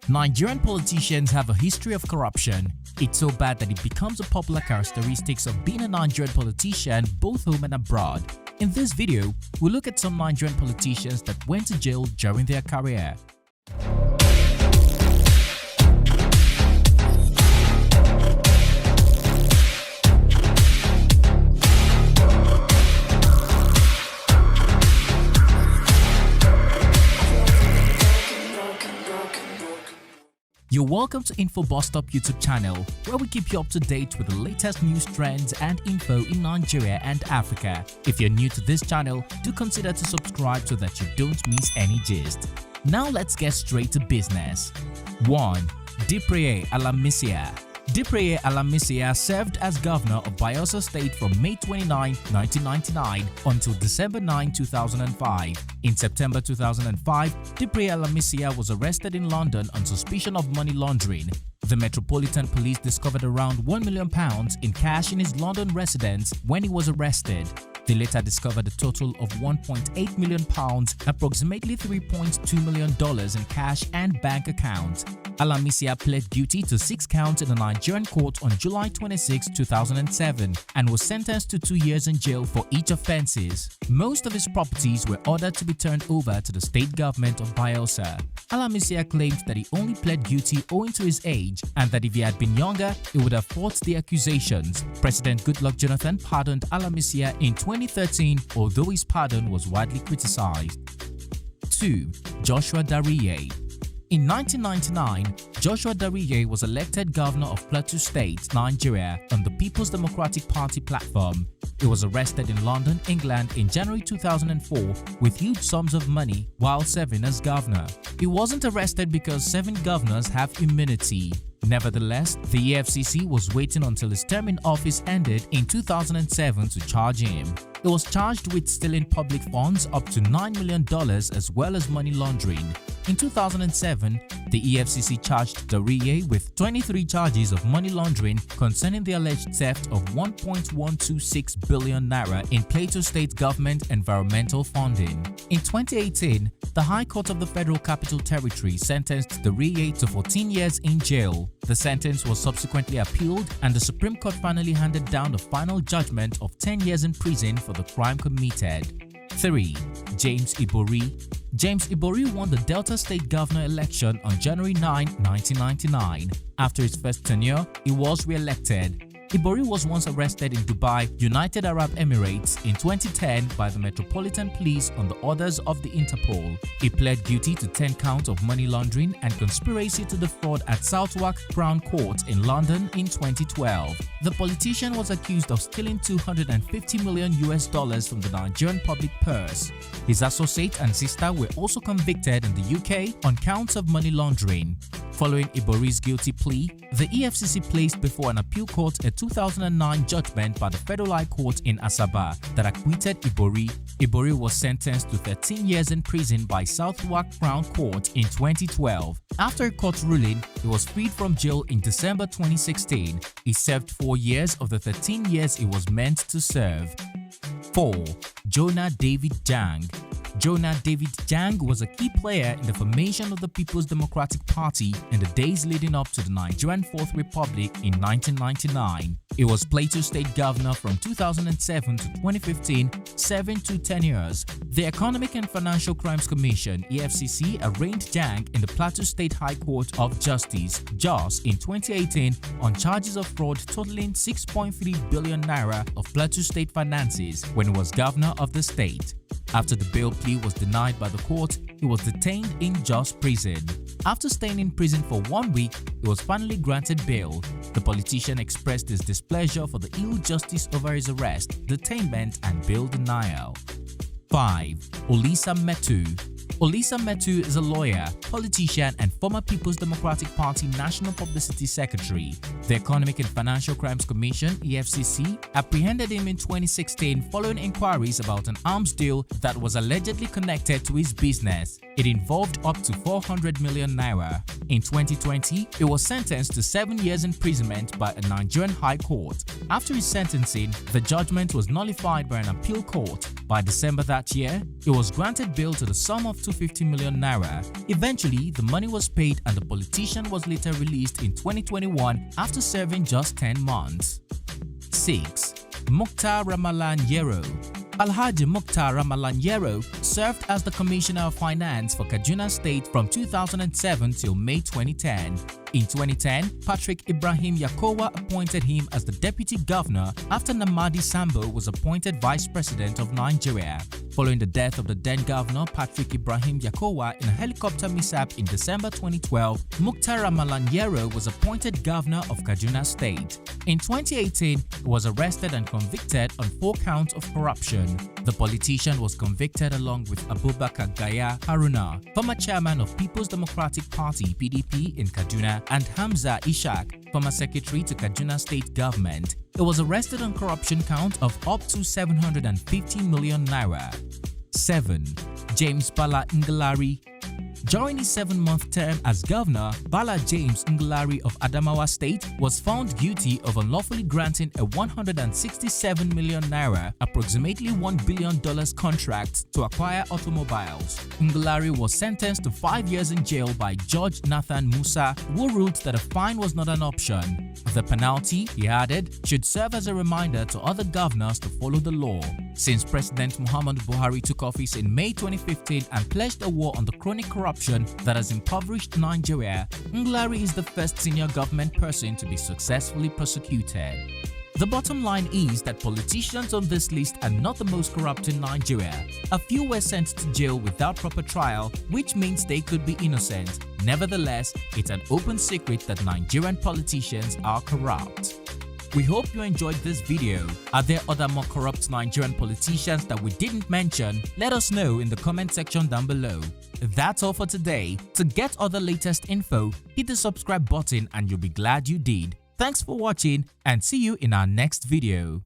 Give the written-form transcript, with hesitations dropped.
Nigerian politicians have a history of corruption. It's so bad that it becomes a popular characteristic of being a Nigerian politician both home and abroad. In this video, we'll look at some Nigerian politicians that went to jail during their career. You're welcome to Info Bus Stop YouTube channel, where we keep you up to date with the latest news trends and info in Nigeria and Africa. If you're new to this channel, do consider to subscribe so that you don't miss any gist. Now let's get straight to business. 1. Dipre A La Messier. Dipre A La Messier served as governor of Bayelsa State from May 29, 1999 until December 9, 2005. In September 2005, Dipre A La Messier was arrested in London on suspicion of money laundering. The Metropolitan Police discovered around £1 million in cash in his London residence when he was arrested. They later discovered a total of £1.8 million, approximately $3.2 million in cash and bank accounts. A La Messier pled guilty to 6 counts in a Nigerian court on July 26, 2007 and was sentenced to 2 years in jail for each offences. Most of his properties were ordered to be turned over to the state government of Bayelsa. A La Messier claimed that he only pled guilty owing to his age and that if he had been younger, he would have fought the accusations. President Goodluck Jonathan pardoned A La Messier in 2013, although his pardon was widely criticized. 2. Joshua Dariye. In 1999, Joshua Dariye was elected governor of Plateau State, Nigeria on the People's Democratic Party platform. He was arrested in London, England in January 2004 with huge sums of money while serving as governor. He wasn't arrested because 7 governors have immunity. Nevertheless, the EFCC was waiting until his term in office ended in 2007 to charge him. He was charged with stealing public funds up to $9 million as well as money laundering. In 2007, the EFCC charged Dariye with 23 charges of money laundering concerning the alleged theft of 1.126 billion naira in Plateau State government environmental funding. In 2018, the High Court of the Federal Capital Territory sentenced Dariye to 14 years in jail. The sentence was subsequently appealed and the Supreme Court finally handed down the final judgment of 10 years in prison for the crime committed. 3. James Iburi. James Iburi won the Delta State Governor election on January 9, 1999. After his first tenure, he was re-elected. Iburi was once arrested in Dubai, United Arab Emirates in 2010 by the Metropolitan Police on the orders of the Interpol. He pled guilty to 10 counts of money laundering and conspiracy to defraud at Southwark Crown Court in London in 2012. The politician was accused of stealing $250 million from the Nigerian public purse. His associate and sister were also convicted in the UK on counts of money laundering. Following Iburi's guilty plea, the EFCC placed before an appeal court a 2009 judgment by the Federal High Court in Asaba that acquitted Iburi. Iburi was sentenced to 13 years in prison by Southwark Crown Court in 2012. After a court ruling, he was freed from jail in December 2016. He served 4 years of the 13 years he was meant to serve. 4. Jonah David Jang. Jonah David Jang was a key player in the formation of the People's Democratic Party in the days leading up to the Nigerian Fourth Republic in 1999. He was Plateau State Governor from 2007 to 2015, serving 2 tenures. The Economic and Financial Crimes Commission (EFCC) arraigned Jang in the Plateau State High Court of Justice (JOS) in 2018 on charges of fraud totaling 6.3 billion naira of Plateau State finances when he was governor of the state. After the bail plea was denied by the court, he was detained in Jos prison. After staying in prison for 1 week, he was finally granted bail. The politician expressed his displeasure for the ill justice over his arrest, detainment and bail denial. 5. Olisa Metu. Olisa Metu is a lawyer, politician and former People's Democratic Party National Publicity Secretary. The Economic and Financial Crimes Commission (EFCC) apprehended him in 2016 following inquiries about an arms deal that was allegedly connected to his business. It involved up to 400 million naira. In 2020, he was sentenced to 7 years imprisonment by a Nigerian high court. After his sentencing, the judgment was nullified by an appeal court. By December that year, he was granted bail to the sum of 250 million naira. Eventually, the money was paid and the politician was later released in 2021 after serving just 10 months. 6. Muktara Malaniero. Alhaji Muktara Malaniero served as the Commissioner of Finance for Kaduna State from 2007 till May 2010. In 2010, Patrick Ibrahim Yakowa appointed him as the Deputy Governor after Namadi Sambo was appointed Vice President of Nigeria. Following the death of the then Governor Patrick Ibrahim Yakowa in a helicopter mishap in December 2012, Muktara Malaniero was appointed Governor of Kaduna State. In 2018, he was arrested and convicted on 4 counts of corruption. The politician was convicted along with Abubakar Gaya Haruna, former chairman of People's Democratic Party (PDP) in Kaduna, and Hamza Ishaq, former secretary to Kaduna State government. He was arrested on corruption count of up to 750 million naira. 7. James Bala Ngelari. During his 7-month term as governor, Bala James Ngelari of Adamawa State was found guilty of unlawfully granting a 167 million naira, approximately $1 billion contract to acquire automobiles. Ngelari was sentenced to 5 years in jail by Judge Nathan Musa, who ruled that a fine was not an option. The penalty, he added, should serve as a reminder to other governors to follow the law. Since President Muhammadu Buhari took office in May 2015 and pledged a war on the chronic corruption that has impoverished Nigeria, Ngelari is the first senior government person to be successfully prosecuted. The bottom line is that politicians on this list are not the most corrupt in Nigeria. A few were sent to jail without proper trial, which means they could be innocent. Nevertheless, it's an open secret that Nigerian politicians are corrupt. We hope you enjoyed this video. Are there other more corrupt Nigerian politicians that we didn't mention? Let us know in the comment section down below. That's all for today. To get other latest info, hit the subscribe button and you'll be glad you did. Thanks for watching and see you in our next video.